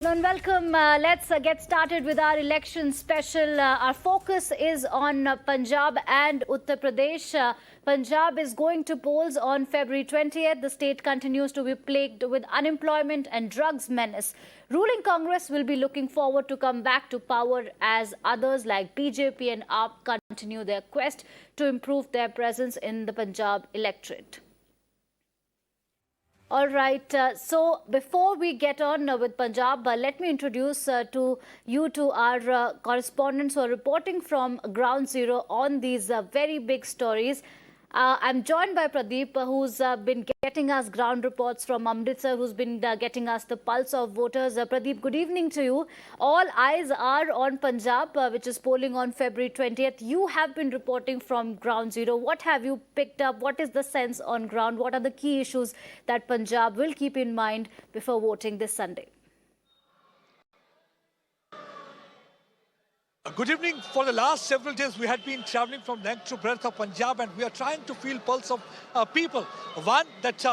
And welcome. Let's get started with our election special. Our focus is on Punjab and Uttar Pradesh. Punjab is going to polls on February 20th. The state continues to be plagued with unemployment and drugs menace. Ruling Congress will be looking forward to come back to power as others like BJP and AAP continue their quest to improve their presence in the Punjab electorate. All right. So before we get on with Punjab, let me introduce to our correspondents who are reporting from Ground Zero on these very big stories. I'm joined by Pradeep, who's been getting us ground reports from Amritsar, who's been getting us the pulse of voters. Pradeep, good evening to you. All eyes are on Punjab, which is polling on February 20th. You have been reporting from Ground Zero. What have you picked up? What is the sense on ground? What are the key issues that Punjab will keep in mind before voting this Sunday? Good evening. For the last several days, we had been traveling from length to breadth of Punjab, and we are trying to feel pulse of people. One, that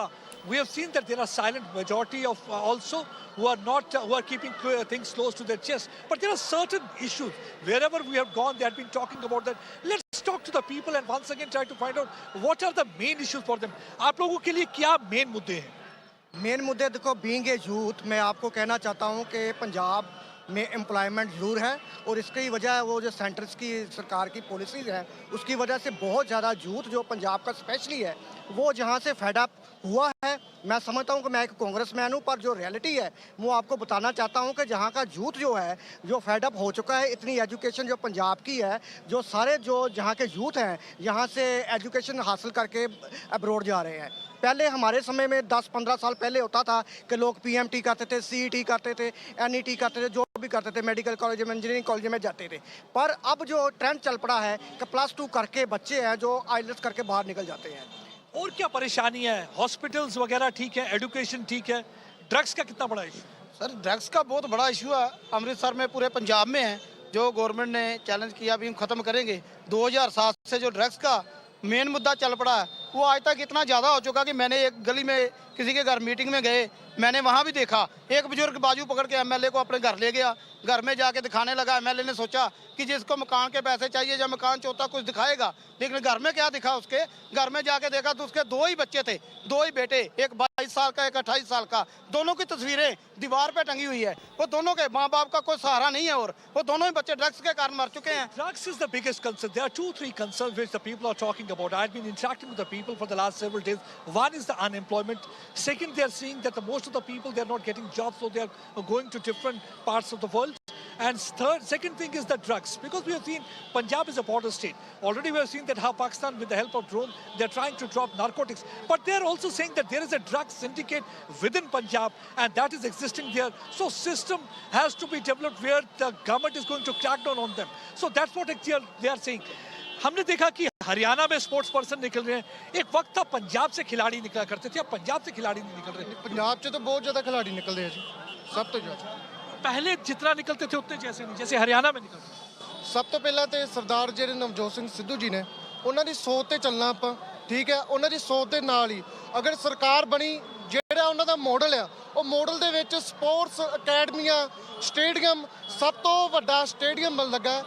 we have seen that there are silent majority of also who are keeping things close to their chest. But there are certain issues. Wherever we have gone, they have been talking about that. Let's talk to the people and once again try to find out what are the main issues for them. आप लोगों के लिए क्या main मुद्दे हैं? Main मुद्दे देखो, being a youth मैं आपको कहना चाहता हूं कि पंजाब में एम्प्लॉयमेंट ज़रूर है और इसकी वजह वो जो सेंटर्स की सरकार की पॉलिसीज़ हैं उसकी वजह से बहुत ज़्यादा यूथ जो पंजाब का स्पेशली है वो जहां से फेड अप हुआ है। मैं समझता हूं कि मैं एक कांग्रेसमैन हूं, पर जो रियलिटी है वो आपको बताना चाहता हूं कि जहां का यूथ जो है जो फेड अप हो चुका है। इतनी एजुकेशन जो पंजाब की है, जो सारे जो जहां के यूथ हैं यहां से एजुकेशन हासिल करके अब्रॉड जा रहे हैं। पहले हमारे समय में 10-15 साल पहले होता था कि लोग पीएमटी करते थे, सीईटी करते थे, एनईटी करते थे, जो भी करते थे, मेडिकल कॉलेज में, इंजीनियरिंग कॉलेज में जाते थे। पर अब जो ट्रेंड चल पड़ा है कि +2 करके बच्चे हैं जो आईएलटीएस करके बाहर निकल जाते हैं। और क्या परेशानी है? हॉस्पिटल्स वगैरह ठीक है, एजुकेशन ठीक है, ड्रग्स का कितना बड़ा इशू? सर ड्रग्स का बहुत बड़ा इशू है अमृतसर में, पूरे पंजाब में है। जो गवर्नमेंट ने चैलेंज किया अभी हम ख़त्म करेंगे। 2007 से जो ड्रग्स का मेन मुद्दा चल पड़ा है वो आज तक इतना ज़्यादा हो चुका कि मैंने एक गली में किसी के घर मीटिंग में गए, मैंने वहाँ भी देखा एक बुजुर्ग बाजू पकड़ के एमएलए को अपने घर ले गया। घर में जाके दिखाने लगा। एमएलए ने सोचा कि जिसको मकान के पैसे चाहिए या मकान चौथा कुछ दिखाएगा, लेकिन घर में क्या दिखा उसके? घर में जाके देखा तो उसके 2 ही बच्चे थे, 2 ही बेटे, एक 22 साल का, एक 28 साल का। दोनों की तस्वीरें दीवार पे टंगी हुई है। वो दोनों के माँ बाप का कोई सहारा नहीं है और वो दोनों ही बच्चे ड्रग्स के कारण मर चुके हैं। Drugs is the biggest concern. There are 2-3 concerns which the people are talking about. I've been interacting with the people for the last several days. One is the unemployment. Second, they are seeing that most of the people, they are not getting jobs, so they are going to different parts of the world. And second thing is the drugs, because we have seen Punjab is a border state. Already we have seen that how Pakistan, with the help of drone, they're trying to drop narcotics. But they're also saying that there is a drug syndicate within Punjab, and that is existing there. So system has to be developed where the government is going to crack down on them. So that's what they are saying. हमने देखा कि हरियाणा में sports person निकल रहे हैं। एक वक्त था पंजाब से खिलाड़ी निकला करते थे, अब पंजाब से खिलाड़ी नहीं निकल रहे। पंजाब से तो बहुत ज़्यादा खिलाड़ी निकल रहे हैं जी, सब तो ज़्यादा। पहले जितना निकलते थे उतने जैसे नहीं, जैसे हरियाणा में निकलते। सब तो पहला तो सरदार जी नवजोत सिंह सिद्धू जी ने उन्होंने सोच ते चलना आप, ठीक है। उन्होंने सोच के नाल ही अगर सरकार बनी, ਜਿਹੜਾ ਉਹਨਾਂ ਦਾ ਮਾਡਲ ਆ ਉਹ ਮਾਡਲ ਦੇ ਵਿੱਚ ਸਪੋਰਟਸ ਅਕੈਡਮੀਆਂ, ਸਟੇਡੀਅਮ, ਸਭ ਤੋਂ ਵੱਡਾ ਸਟੇਡੀਅਮ ਲੱਗਾ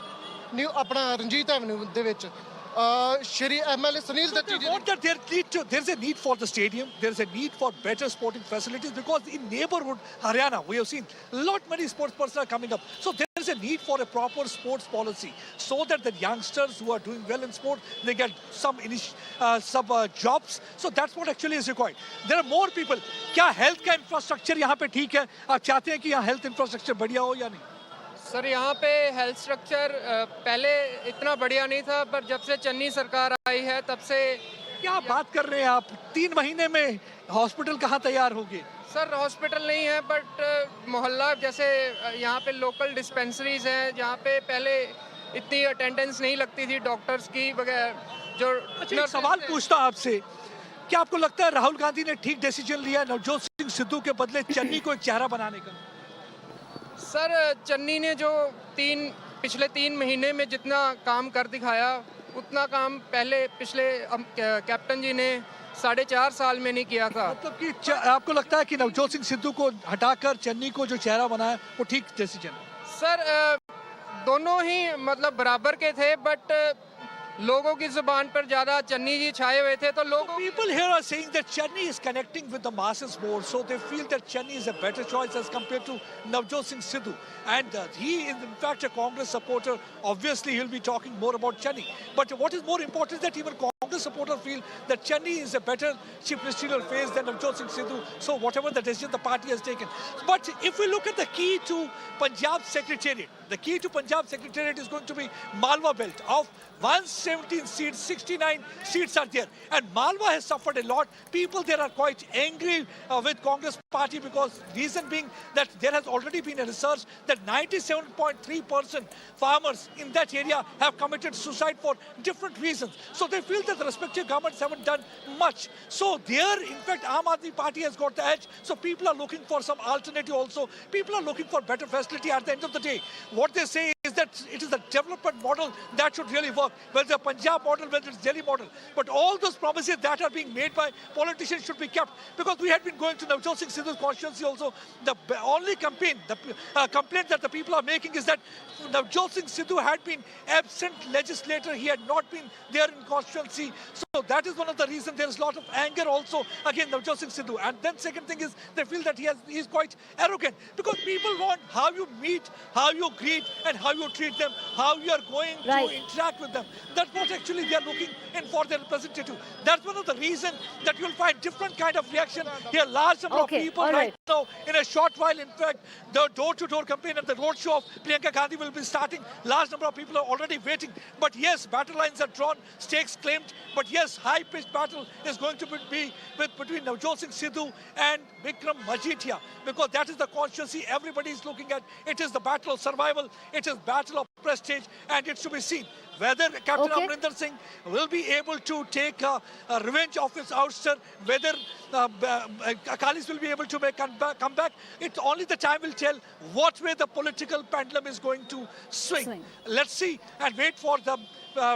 ਨਿਊ ਆਪਣਾ ਰਣਜੀਤ ਐਵਨਿਊ ਦੇ ਵਿੱਚ। Shri MLA Sunil Datti ji. There's a need for the stadium. There's a need for better sporting facilities, because in neighborhood Haryana we have seen many sports persons are coming up. So there's a need for a proper sports policy so that the youngsters who are doing well in sport, they get some jobs. So that's what actually is required. There are more people. क्या health का infrastructure यहाँ पे ठीक है? आप चाहते हैं कि यहाँ health infrastructure बढ़िया हो या नहीं? सर यहाँ पे हेल्थ स्ट्रक्चर पहले इतना बढ़िया नहीं था, पर जब से चन्नी सरकार आई है तब से। क्या बात कर रहे हैं आप? 3 महीने में हॉस्पिटल कहाँ तैयार होंगे? सर हॉस्पिटल नहीं है, बट मोहल्ला जैसे यहाँ पे लोकल डिस्पेंसरीज हैं जहाँ पे पहले इतनी अटेंडेंस नहीं लगती थी डॉक्टर्स की वगैरह। जो अच्छा, सवाल पूछता आपसे, क्या आपको लगता है राहुल गांधी ने ठीक डिसीजन लिया नवजोत सिंह सिद्धू के बदले चन्नी को एक चेहरा बनाने का? सर चन्नी ने जो पिछले 3 महीने में जितना काम कर दिखाया उतना काम पहले पिछले कैप्टन जी ने 4.5 साल में नहीं किया था। मतलब कि आपको लगता है कि नवजोत सिंह सिद्धू को हटाकर चन्नी को जो चेहरा बनाया वो ठीक डिसीजन है? सर दोनों ही मतलब बराबर के थे, बट लोगों की जुबान पर ज्यादा चन्नी जी छाए हुए थे, तो लोगों People here are saying that Channi is connecting with the masses more, so they feel that Channi is a better choice as compared to Navjot Singh Sidhu. And he is in fact a Congress supporter. Obviously, he'll be talking more about Channi. But what is more important is that even Congress supporters feel that Channi is a better chief ministerial face than Navjot Singh Sidhu. So whatever the decision the party has taken. But if we look at the key to Punjab Secretariat, the key to Punjab Secretariat is going to be Malwa belt. Of 117 seats, 69 seats are there. And Malwa has suffered a lot. People there are quite angry with Congress party because reason being that there has already been a research that 97.3% farmers in that area have committed suicide for different reasons. So they feel that the respective governments haven't done much. So there, in fact, Aam Aadmi Party has got the edge. So people are looking for some alternative also. People are looking for better facility at the end of the day. What they say is that it is the development model that should really work, whether the Punjab model, whether it's Delhi model. But all those promises that are being made by politicians should be kept, because we had been going to Navjot Singh Sidhu's constituency also. The only complaint that the people are making is that Navjot Singh Sidhu had been absent legislator. He had not been there in constituency. So that is one of the reasons there is a lot of anger also against Navjot Singh Sidhu. And then second thing is they feel that he is quite arrogant, because people want how you meet, how you greet, and how you treat them, how you are going to interact with them. That's what actually they are looking in for their representative. That's one of the reasons that you'll find different kind of reaction here. Large number of people right now. In a short while, in fact, the door-to-door campaign and the roadshow of Priyanka Gandhi will be starting. Large number of people are already waiting. But yes, battle lines are drawn, stakes claimed. But yes, high-pitched battle is going to be between Navjot Singh Sidhu and Vikram Majithia, because that is the constituency everybody is looking at. It is the battle of survival. It is battle of prestige, and it should be seen whether Captain Amrinder Singh will be able to take a revenge of his ouster, whether Akhilesh will be able to make come back. It's only the time will tell what way the political pendulum is going to swing. Let's see and wait for the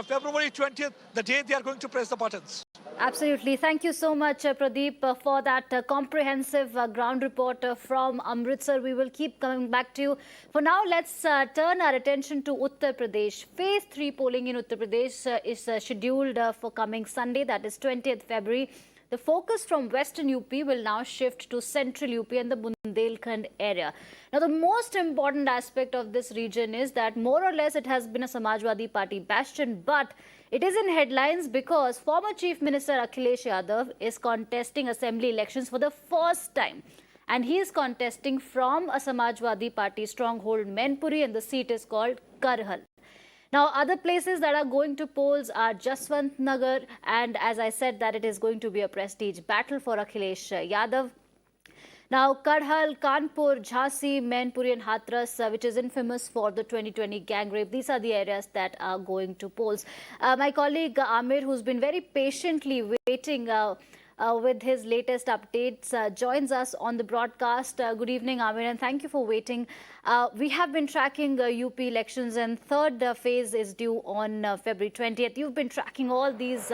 February 20th, the day they are going to press the buttons. Absolutely. Thank you so much, Pradeep, for that comprehensive ground report from Amritsar. We will keep coming back to you. For now, let's turn our attention to Uttar Pradesh. Phase 3 polling in Uttar Pradesh is scheduled for coming Sunday, that is 20th February. The focus from Western UP will now shift to Central UP and the Bundelkhand area. Now, the most important aspect of this region is that more or less it has been a Samajwadi Party bastion, but it is in headlines because former Chief Minister Akhilesh Yadav is contesting assembly elections for the first time. And he is contesting from a Samajwadi Party stronghold Mainpuri, and the seat is called Karhal. Now, other places that are going to polls are Jaswant Nagar, and as I said, that it is going to be a prestige battle for Akhilesh Yadav. Now, Karhal, Kanpur, Jhansi, Mainpuri and Hathras, which is infamous for the 2020 gang rape, these are the areas that are going to polls. My colleague Amir, who's been very patiently waiting with his latest updates, joins us on the broadcast. Good evening, Amir, and thank you for waiting. We have been tracking UP elections, and third phase is due on February 20th. You've been tracking all these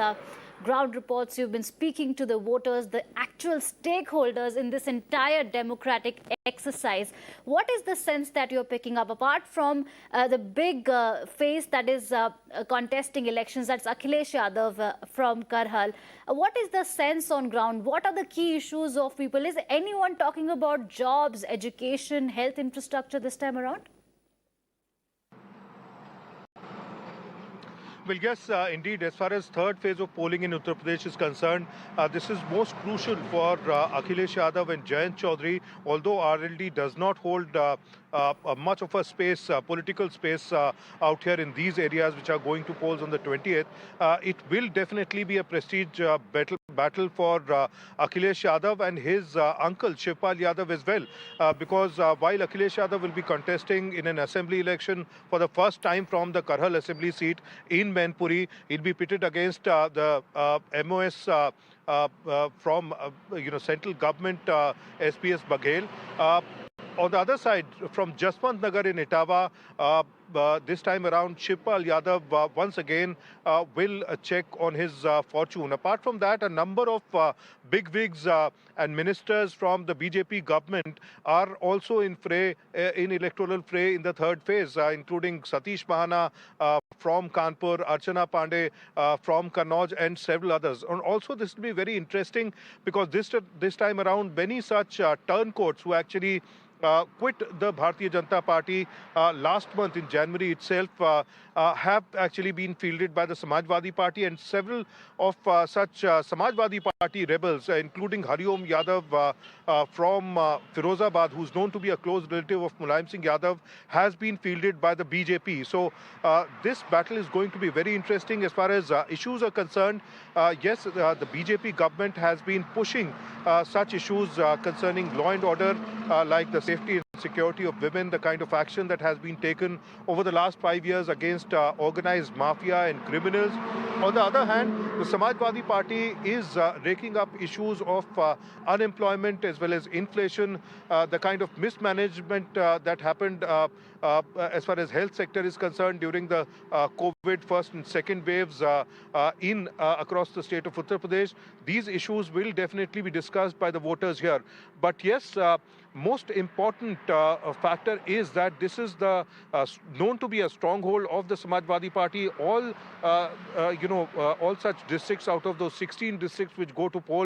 ground reports. You've been speaking to the voters, the actual stakeholders in this entire democratic exercise. What is the sense that you're picking up, apart from the big face that is contesting elections, that's Akhilesh Yadav from Karhal? What is the sense on ground? What are the key issues of people? Is anyone talking about jobs, education, health infrastructure this time around? Well, yes, indeed, as far as third phase of polling in Uttar Pradesh is concerned, this is most crucial for Akhilesh Yadav and Jayant Chaudhary. Although RLD does not hold much of a space, political space out here in these areas which are going to polls on the 20th, it will definitely be a prestige battle for Akhilesh Yadav and his uncle Shivpal Yadav as well, because while Akhilesh Yadav will be contesting in an assembly election for the first time from the Karhal assembly seat in Mainpuri, he'll be pitted against the MOS from central government, SPS Baghel. On the other side, from Jaswant Nagar in Etawah, this time around, Shivpal Yadav once again will check on his fortune. Apart from that, a number of bigwigs and ministers from the BJP government are also in electoral fray in the third phase, including Satish Mahana from Kanpur, Archana Pandey from Kannauj, and several others. And also, this will be very interesting because this time around, many such turncoats who actually quit the Bharatiya Janata Party last month in January itself have actually been fielded by the Samajwadi Party, and several of such Samajwadi Party rebels, including Hariom Yadav from Firozabad, who's known to be a close relative of Mulayam Singh Yadav, has been fielded by the BJP. So this battle is going to be very interesting as far as issues are concerned. Yes, the BJP government has been pushing such issues concerning law and order, like the safety and security of women, the kind of action that has been taken over the last 5 years against organized mafia and criminals. On the other hand, the Samajwadi Party is raking up issues of unemployment as well as inflation, the kind of mismanagement that happened as far as health sector is concerned during the COVID first and second waves across the state of Uttar Pradesh. These issues will definitely be discussed by the voters here. But yes, most important factor is that this is the known to be a stronghold of the Samajwadi Party. All all such districts out of those 16 districts which go to poll,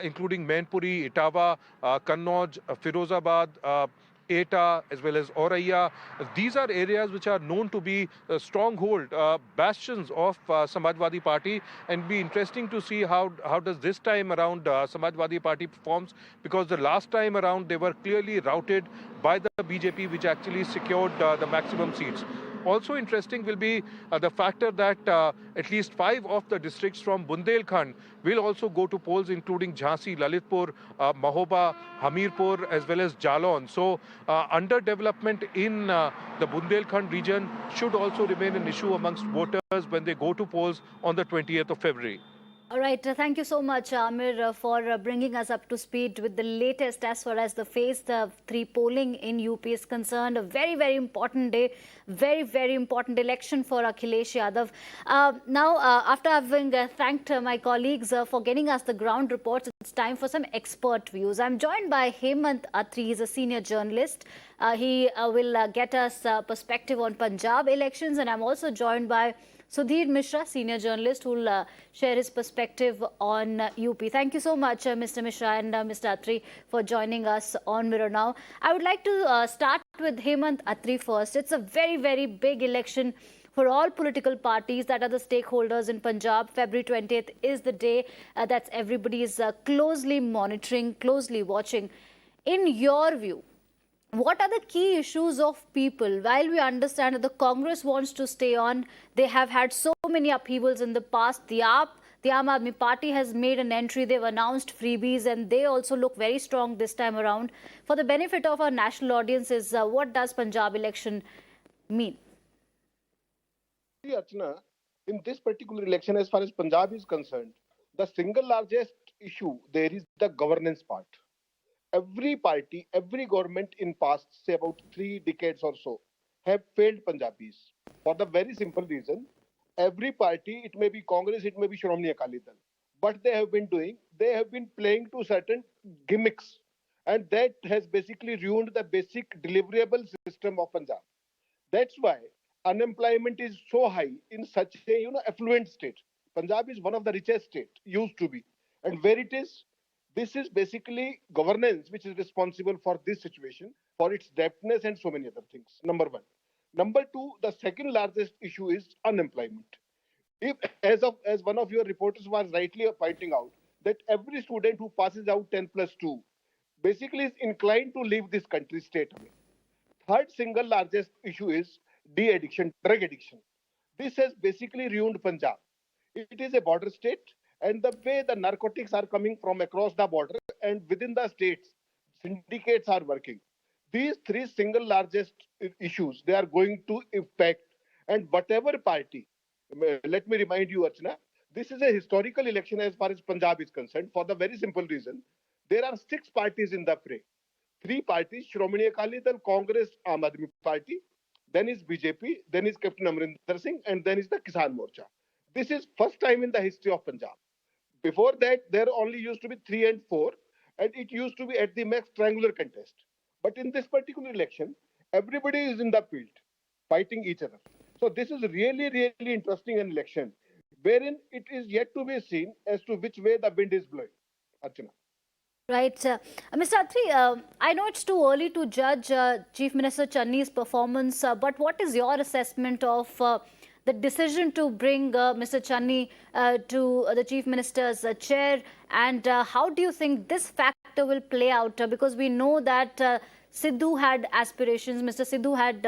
including Mainpuri, Etawah, Kannauj, Firozabad, Eta, as well as Auraiya. These are areas which are known to be stronghold bastions of Samajwadi Party, and be interesting to see how does this time around Samajwadi Party performs, because the last time around they were clearly routed by the BJP, which actually secured the maximum seats. Also interesting will be the factor that at least 5 of the districts from Bundelkhand will also go to polls, including Jhansi, Lalitpur, Mahoba, Hamirpur, as well as Jalon. So underdevelopment in the Bundelkhand region should also remain an issue amongst voters when they go to polls on the 20th of February. All right. Thank you so much, Amir, for bringing us up to speed with the latest as far as the phase 3 polling in UP is concerned. A very, very important day, very, very important election for Akhilesh Yadav. Now, after having thanked my colleagues for getting us the ground reports, it's time for some expert views. I'm joined by Hemant Attri. He's a senior journalist. He will get us perspective on Punjab elections, and I'm also joined by Sudhir Mishra, senior journalist, who will share his perspective on UP. Thank you so much, Mr. Mishra and Mr. Attri, for joining us on Mirror Now. I would like to start with Hemant Attri first. It's a very, very big election for all political parties that are the stakeholders in Punjab. February 20th is the day that everybody is closely monitoring, closely watching. In your view, what are the key issues of people? While we understand that the Congress wants to stay on, they have had so many upheavals in the past. The Aam Aadmi Party has made an entry. They've announced freebies, and they also look very strong this time around. For the benefit of our national audiences, what does Punjab election mean? Archana, in this particular election, as far as Punjab is concerned, the single largest issue there is the governance part. Every party, every government in past, say about 3 decades or so, have failed Punjabis. For the very simple reason, every party, it may be Congress, it may be Shromani Akali Dal, what they have been doing, they have been playing to certain gimmicks, and that has basically ruined the basic deliverable system of Punjab. That's why unemployment is so high in such a affluent state. Punjab is one of the richest states, used to be, and where it is, this is basically governance which is responsible for this situation, for its depthness and so many other things. Number one. Number two, the second largest issue is unemployment. If, as one of your reporters was rightly pointing out, that every student who passes out 10+2 basically is inclined to leave this country straight away. Third single largest issue is de-addiction, drug addiction. This has basically ruined Punjab. It is a border state, and the way the narcotics are coming from across the border and within the states, syndicates are working. These 3 single largest issues, they are going to impact, and whatever party, let me remind you, Archana, this is a historical election as far as Punjab is concerned, for the very simple reason, there are 6 parties in the fray. three parties, Shromani Akali Dal, Congress, Aam Aadmi Party, then is BJP, then is Captain Amrinder Singh, and then is the Kisan Morcha. This is first time in the history of Punjab. Before that, there only used to be 3 and 4, and it used to be at the max triangular contest. But in this particular election, everybody is in the field, fighting each other. So this is really, really interesting an election, wherein it is yet to be seen as to which way the wind is blowing. Archana. Right. Mr. Atri, I know it's too early to judge Chief Minister Channi's performance, but what is your assessment of the decision to bring Mr. Channi to the Chief Minister's chair, and how do you think this factor will play out? Because we know that Sidhu had aspirations, Mr. Sidhu had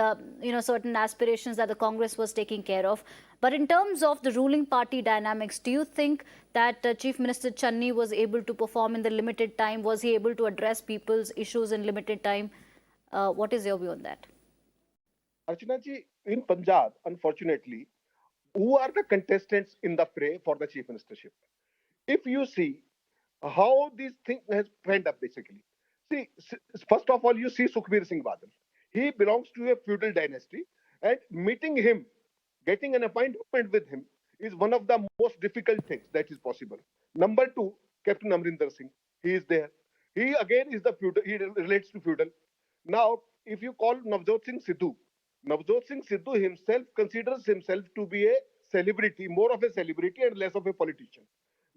certain aspirations that the Congress was taking care of. But in terms of the ruling party dynamics, do you think that Chief Minister Channi was able to perform in the limited time? Was he able to address people's issues in limited time? What is your view on that? Archana ji, in Punjab, unfortunately, who are the contestants in the fray for the chief ministership? If you see how this thing has panned up, basically. See, first of all, you see Sukhbir Singh Badal. He belongs to a feudal dynasty, and meeting him, getting an appointment with him, is one of the most difficult things that is possible. Number two, Captain Amrinder Singh. He is there. He again is the feudal. He relates to feudal. Now, if you call Navjot Singh Sidhu himself considers himself to be a celebrity, more of a celebrity and less of a politician.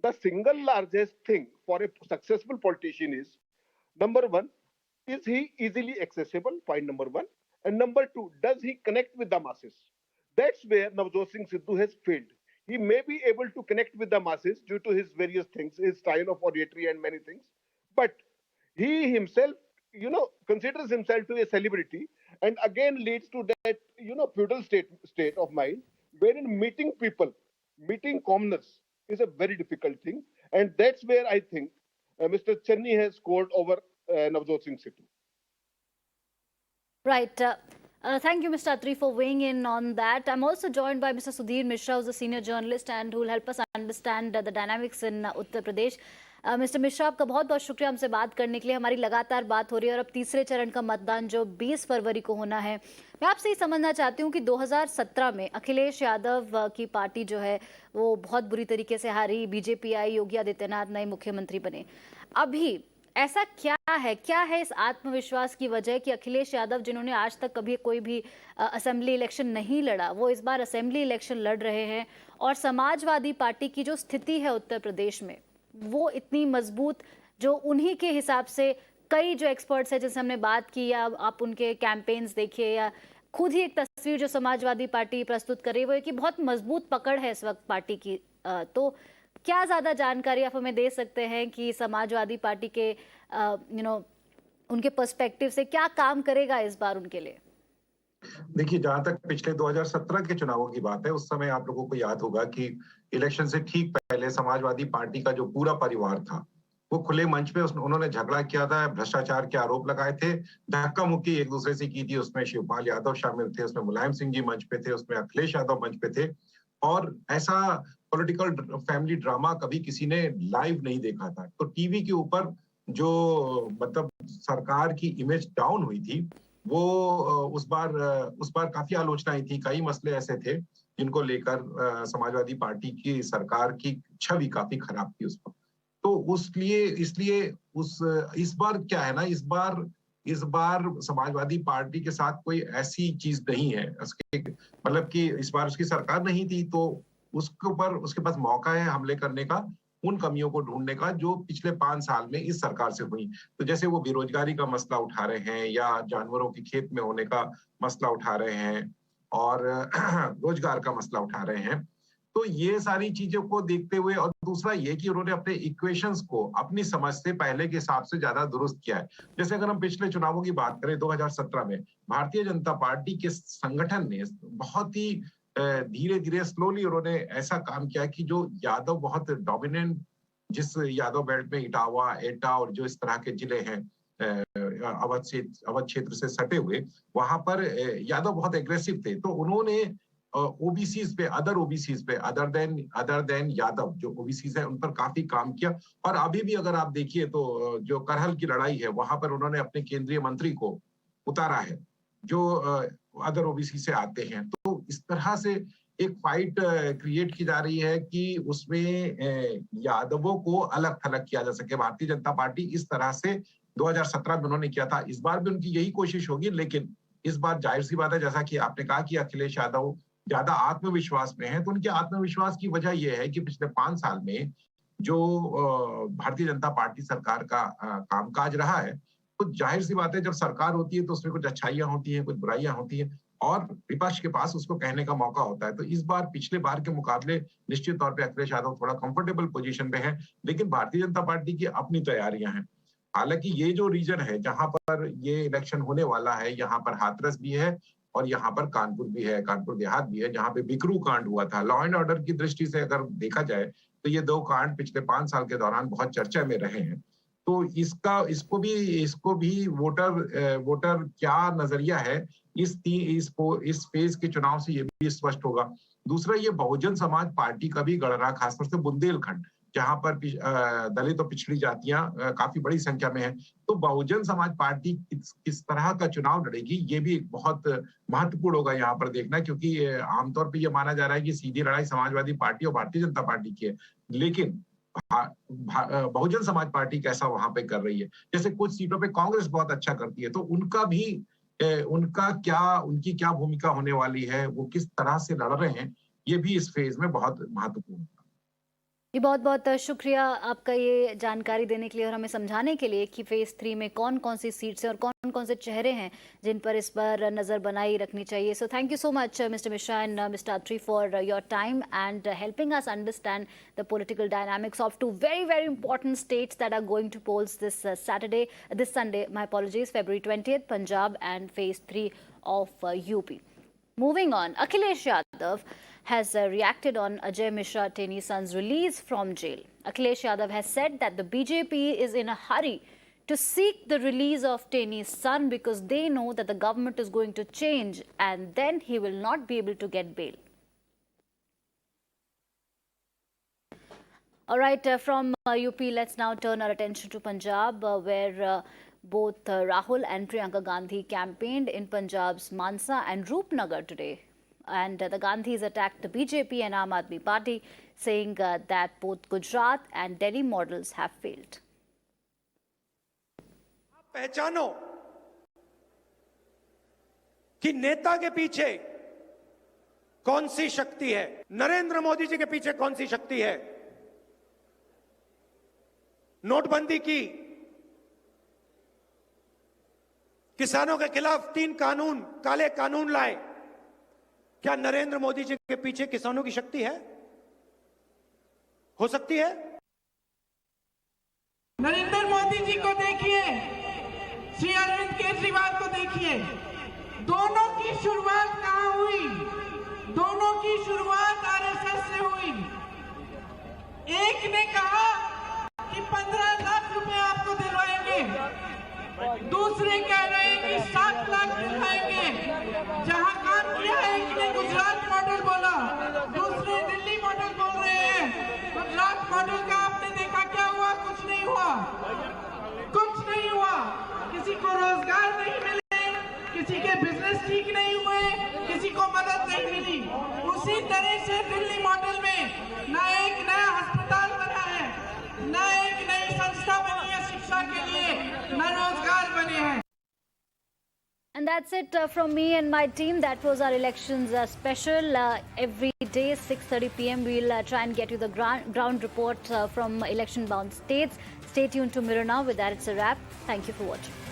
The single largest thing for a successful politician is, number one, is he easily accessible? Point number one. And number two, does he connect with the masses? That's where Navjot Singh Sidhu has failed. He may be able to connect with the masses due to his various things, his style of oratory and many things. But he himself, considers himself to be a celebrity, and again leads to that, feudal state of mind, wherein meeting people, meeting commoners is a very difficult thing. And that's where I think Mr. Channi has scored over Navjot Singh Sidhu. Right. Thank you, Mr. Atri, for weighing in on that. I'm also joined by Mr. Sudhir Mishra, who's a senior journalist and who will help us understand the dynamics in Uttar Pradesh. Mister Mishra, आपका बहुत बहुत शुक्रिया हमसे बात करने के लिए. हमारी लगातार बात हो रही है और अब तीसरे चरण का मतदान जो 20 फरवरी को होना है, मैं आपसे ये समझना चाहती हूँ कि 2017 में अखिलेश यादव की पार्टी जो है वो बहुत बुरी तरीके से हारी, बीजेपी आई, योगी आदित्यनाथ नए मुख्यमंत्री बने. अभी ऐसा क्या है इस आत्मविश्वास की वजह कि अखिलेश यादव, जिन्होंने आज तक कभी कोई भी असेंबली इलेक्शन नहीं लड़ा, वो इस बार असेंबली इलेक्शन लड़ रहे हैं, और समाजवादी पार्टी की जो स्थिति है उत्तर प्रदेश में वो इतनी मजबूत, जो उन्हीं के हिसाब से कई जो एक्सपर्ट्स हैं जिनसे हमने बात की, या आप उनके कैंपेन्स देखिए, या खुद ही एक तस्वीर जो समाजवादी पार्टी प्रस्तुत कर रही है वो है कि बहुत मजबूत पकड़ है इस वक्त पार्टी की. तो क्या ज़्यादा जानकारी आप हमें दे सकते हैं कि समाजवादी पार्टी के उनके पर्सपेक्टिव से क्या काम करेगा इस बार उनके लिए? देखिए, जहां तक पिछले 2017 के चुनावों की बात है, उस समय आप लोगों को याद होगा कि इलेक्शन से ठीक पहले समाजवादी पार्टी का जो पूरा परिवार था वो खुले मंच पे उन्होंने झगड़ा किया था, भ्रष्टाचार के आरोप लगाए थे, धक्का मुक्की एक दूसरे से की थी. उसमें शिवपाल यादव शामिल थे, उसमें मुलायम सिंह जी मंच पे थे, उसमें अखिलेश यादव मंच पे थे. और ऐसा पॉलिटिकल फैमिली ड्रामा कभी किसी ने लाइव नहीं देखा था. तो टीवी के ऊपर जो मतलब सरकार की इमेज डाउन हुई थी, वो उस बार काफी आलोचनाएं थी. कई मसले ऐसे थे जिनको लेकर समाजवादी पार्टी की सरकार की छवि काफी खराब थी उस वक्त. तो इसलिए इस बार क्या है ना, इस बार समाजवादी पार्टी के साथ कोई ऐसी चीज नहीं है, मतलब कि इस बार उसकी सरकार नहीं थी, तो उसके पास मौका है हमले करने का, उन कमियों को ढूंढने का जो पिछले 5 साल में इस सरकार से हुई. तो जैसे वो बेरोजगारी का मसला उठा रहे हैं, या जानवरों की खेत में होने का मसला उठा रहे हैं, और रोजगार का मसला उठा रहे हैं. तो ये सारी चीजों को देखते हुए, और दूसरा ये कि उन्होंने अपने इक्वेशंस को अपनी समझ से पहले के हिसाब से ज्यादा दुरुस्त किया है. जैसे अगर हम पिछले चुनावों की बात करें, 2017 में भारतीय जनता पार्टी के संगठन ने बहुत ही धीरे धीरे स्लोली उन्होंने ऐसा काम किया कि जो यादव बहुत डोमिनेंट, जिस यादव बेल्ट में इटावा, एटा और जो इस तरह के जिले हैं अवध क्षेत्र से सटे हुए, वहां पर यादव बहुत एग्रेसिव थे. तो उन्होंने ओबीसीज पे, अदर देन यादव जो ओबीसीज है उन पर काफी काम किया। और अभी भी अगर आप देखिए तो जो करहल की लड़ाई है वहां पर उन्होंने अपने केंद्रीय मंत्री को उतारा है जो अदर ओबीसी से आते हैं। तो इस तरह से एक फाइट क्रिएट की जा रही है कि उसमें यादवों को अलग थलग किया जा सके। भारतीय जनता पार्टी इस तरह से 2017 में उन्होंने किया था, इस बार भी उनकी यही कोशिश होगी। लेकिन इस बार जाहिर सी बात है, जैसा कि आपने कहा कि अखिलेश यादव ज्यादा आत्मविश्वास में है, तो उनके आत्मविश्वास की वजह यह है कि पिछले 5 साल में जो भारतीय जनता पार्टी सरकार का कामकाज रहा है, तो जाहिर सी बात है जब सरकार होती है तो उसमें कुछ अच्छाइयां होती हैं, कुछ बुराइयां होती हैं और विपक्ष के पास उसको कहने का मौका होता है। तो इस बार पिछले बार के मुकाबले निश्चित तौर पे अखिलेश यादव थोड़ा कंफर्टेबल पोजीशन पे है, लेकिन भारतीय जनता पार्टी की अपनी तैयारियां हैं। हालांकि ये जो रीजन है जहां पर ये इलेक्शन होने वाला है, यहाँ पर हाथरस भी है और यहाँ पर कानपुर भी है, कानपुर देहात भी है, जहाँ पे बिकरू कांड हुआ था। लॉ एंड ऑर्डर की दृष्टि से अगर देखा जाए तो ये 2 कांड पिछले 5 साल के दौरान बहुत चर्चा में रहे हैं। तो इसको भी वोटर क्या नजरिया है इस फेज के चुनाव से ये भी स्पष्ट होगा। दूसरा, ये बहुजन समाज पार्टी का भी गढ़ रहा, खासतौर से बुंदेलखंड जहां पर दलित और पिछड़ी जातियां काफी बड़ी संख्या में है। तो बहुजन समाज पार्टी किस तरह का चुनाव लड़ेगी, ये भी एक बहुत महत्वपूर्ण होगा यहाँ पर देखना, क्योंकि आमतौर पर यह माना जा रहा है कि सीधी लड़ाई समाजवादी पार्टी और भारतीय जनता पार्टी की है। लेकिन बहुजन समाज पार्टी कैसा वहां पे कर रही है, जैसे कुछ सीटों पे कांग्रेस बहुत अच्छा करती है, तो उनकी क्या भूमिका होने वाली है, वो किस तरह से लड़ रहे हैं, ये भी इस फेज में बहुत महत्वपूर्ण है। जी, बहुत बहुत शुक्रिया आपका ये जानकारी देने के लिए और हमें समझाने के लिए कि फेज 3 में कौन कौन सी सीट्स हैं और कौन कौन से चेहरे हैं जिन पर इस बार नज़र बनाई रखनी चाहिए। So thank you so much mister Mishra and mister Atri for your time and helping us understand the political dynamics of 2 very important states that are going to polls this Sunday, my apologies, February 20th, Punjab and phase 3 of UP. Moving on, Akhilesh Yadav has reacted on Ajay Mishra Teni's son's release from jail. Akhilesh Yadav has said that the BJP is in a hurry to seek the release of Teni's son because they know that the government is going to change and then he will not be able to get bail. All right, from UP, let's now turn our attention to Punjab, where both Rahul and Priyanka Gandhi campaigned in Punjab's Mansa and Roopnagar today. And the Gandhis attacked the BJP and Aam Aadmi Party, saying that both Gujarat and Delhi models have failed. पहचानो कि नेता के पीछे कौन सी शक्ति है, नरेंद्र मोदी जी के पीछे कौन सी शक्ति है। नोटबंदी की, किसानों के खिलाफ 3 कानून, काले कानून लाए, क्या नरेंद्र मोदी जी के पीछे किसानों की शक्ति है? हो सकती है? नरेंद्र मोदी जी को देखिए, श्री अरविंद केजरीवाल को देखिए, दोनों की शुरुआत कहां हुई? दोनों की शुरुआत आरएसएस से हुई। एक ने कहा कि 15 लाख रुपए आपको दिलवाएंगे, दूसरे कह रहे हैं कि 7 लाख दिलवाएंगे। जहां काम किया है, एक ने गुजरात मॉडल बोला, दूसरे दिल्ली मॉडल बोल रहे हैं। गुजरात मॉडल का आपने देखा क्या हुआ? कुछ नहीं हुआ, कुछ नहीं हुआ। किसी को रोजगार नहीं मिले, किसी के बिजनेस ठीक नहीं हुए, किसी को मदद नहीं मिली। उसी तरह से दिल्ली मॉडल में ना एक नया अस्पताल बना है, ना एक नई संस्था बनी है शिक्षा के लिए, ना रोजगार बने हैं। And that's it from me and my team. That was our elections special. Every day 6:30 p.m. we'll try and get you the ground report from election bound states. Stay tuned to Mirror Now. With that, it's a wrap. Thank you for watching.